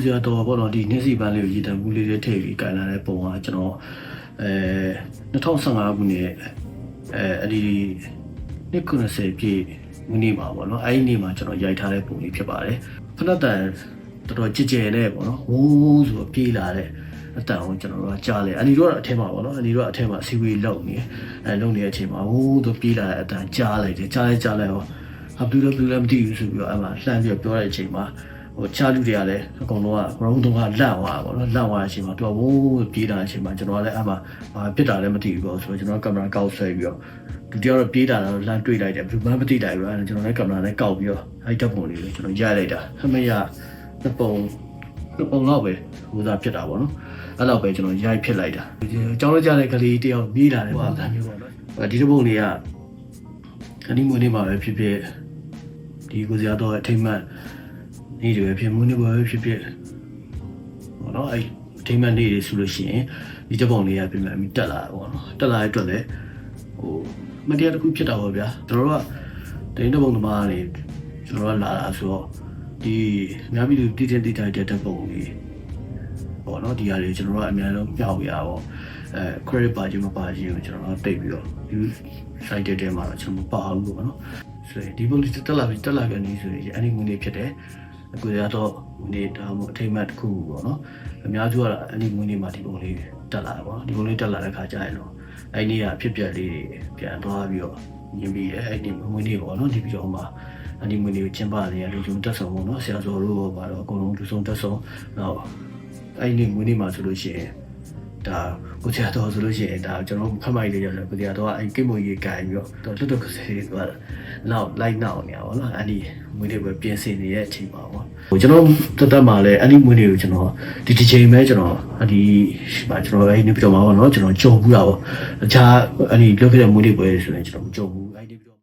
စရာတော့ပေါ့နော်ဒီနေ့စီပန်းလေးကိုရည်တံမှုလေးတွေထည့်ပြီးကြိုင်လာတဲ့ပုံကကျွန်တော်2015ခုနှစ်အဲ့ဒီနှစ်90ပြည့်နေ့မှာပေါ့နော်အဲ့ဒီနေ့မှာကျွန်တော်ရိုက်ထားတဲ့ပုံလေးဖြစ်ပါတယ်ဖနက်တန်တော်တော်ကြည်ကြဲနဲ့ပေါ့နော်ဝိုးဆိုပြေးလာတဲ့အတန်ကိုကျွန်တော်တို့ကကြားလဲအနီတို့ကအထက်မှာပေါ့နော်အနီတို့ကအထက်မှာစီဝေးလုံနေလုံနေတဲ့အချိန်မှာဝိုးဆိုပြေးလာတဲ့အတန်ကြားလိုက်တယ်ကြားလဲဟောအဘလူလည်းမသိဘူးဆိုပြီးတော့အဲ့မှာလှမ်းပြီးပြောတဲ့အချိန်မှာဟိုချားလူတွေကလည်းအကုန်လုံးက ground တုံးကလန့်သွားပါတော့လန့်သွားတဲ့အချိန်မှာသူကဝိုးပြေးလာတဲ့အချိန်မှာကျွန်တော်ကလည်းအဲ့မှာဖြစ်တာလည်းမသိဘူးပေါ့ဆိုတော့ကျွန်တော်ကင်မရာကောက်ဆွဲပြီးတော့သူတယောက်တော့ပြေးလာတော့လမ်းတွေ့လိုက်တယ်ဘယ်မှမသိလိုက်ဘူးအဲ့ကျွန်တော်လည်းကင်မရာနဲ့ကောက်ပြီးတော့အဲ့တပ်ပုံလေးကိုကျွန်တော်ရိုက်လိုက်တာအမေရနှစ်ပုံလောက်ပဲဟိုသာဖြစ်တာပေါ့နော်အဲ့လောက်ပဲကျွန်တော်ရိုက်ဖြစ်လိုက်တာကျောင်းလို့ကြတဲ့ကလေးတယောက်ပြေးလာတယ်ပေါ့ဒါမျိုးပေါ့နော်ဒီတစ်ပုံလေးကခဏီမွေးနေမှာပဲဖြစ်ဖြစ်ဒီကိုစရာတော့အထိမ့်မှတ်နေတယ်ဖြစ်မွေးနေပါပဲဖြစ်ဖြစ်ဟောနော်အဲ့အထိမ့်မှတ်နေတယ်ဆိုလို့ရှိရင်ဒီတစ်ပုံလေးကပြင်မှအမိတက်လာတယ်ပေါ့နော်တက်လာတဲ့အတွက်လည်းဟိုမတရားတစ်ခုဖြစ်တာပေါ့ဗျာကျွန်တော်တို့ကတင်းတစ်ပုံသမားတွေကျွန်တော်ကလာတာဆိုတော့ဒီများပြီးတိတိကျကျတဲ့ပုံလေးပေါ့နော်ဒီဟာတွေကျွန်တော်တို့ကအများဆုံးပြောက်ရပါပေါ့credit ပါခြင်းမပါခြင်းကိုကျွန်တော်တို့တိတ်ပြီးတော့ဒီ site ထဲမှာတော့ကျွန်တော်မပါဘူးပေါ့နော်ဆိုရင်ဒီပုံလေးတက်လာပြန်နေဆိုရင်အဲ့ဒီငွေလေးဖြစ်တယ်အခုရတော့နေဒါမှအထိမ့်မှတ်တစ်ခုပေါ့နော်အများစုကတော့အဲ့ဒီငွေလေးမှာဒီပုံလေးတက်လာတယ်ပေါ့ဒီပုံလေးတက်လာတဲ့ခါကျရင်တော့အဲ့ဒီကအဖြစ်ပြက်လေးတွေပြန်သွားပြီးတော့ညင်ပြီးအဲ့ဒီငွေလေးပေါ့နော်ဒီပြီးတော့မှအဲ့ဒီငွေလေးကိုကျင်းပနေရလူစုံတက်ဆောင်ပေါ့နော်ဆရာစောတို့ဘာတော့အကုန်လုံးလူစုံတက်ဆောင်တော့အဲ့ဒီငွေလေးမှာဆိုလို့ရှိရင်ဒါကိုကြာတော့ဆိုလို့ရှိရင်ဒါကျွန်တော်ခက်မိုက်လေးရတယ်ကိုကြာတော့အဲ့ကိမွေကြီးကန်ပြီးတော့လွတ်ကစေးသွားနောက်လိုက်နောက်နေရပါတော့အဲ့ဒီငွေတွေပဲပြင်ဆင်နေတဲ့အချိန်ပါပေါ့ဟိုကျွန်တော်တက်မှာလဲအဲ့ဒီငွေတွေကိုကျွန်တော်ဒီတစ်ချိန်ပဲကျွန်တော်အဲ့ဒီကျွန်တော်အဲ့ဒီပြောမှာပေါ့နော်ကျွန်တော်ကြုံဘူးတာပေါ့အခြားအဲ့ဒီပြောခဲ့တဲ့ငွေတွေပဲဆိုရင်ကျွန်တော်မကြုံဘူးအဲ့ဒီ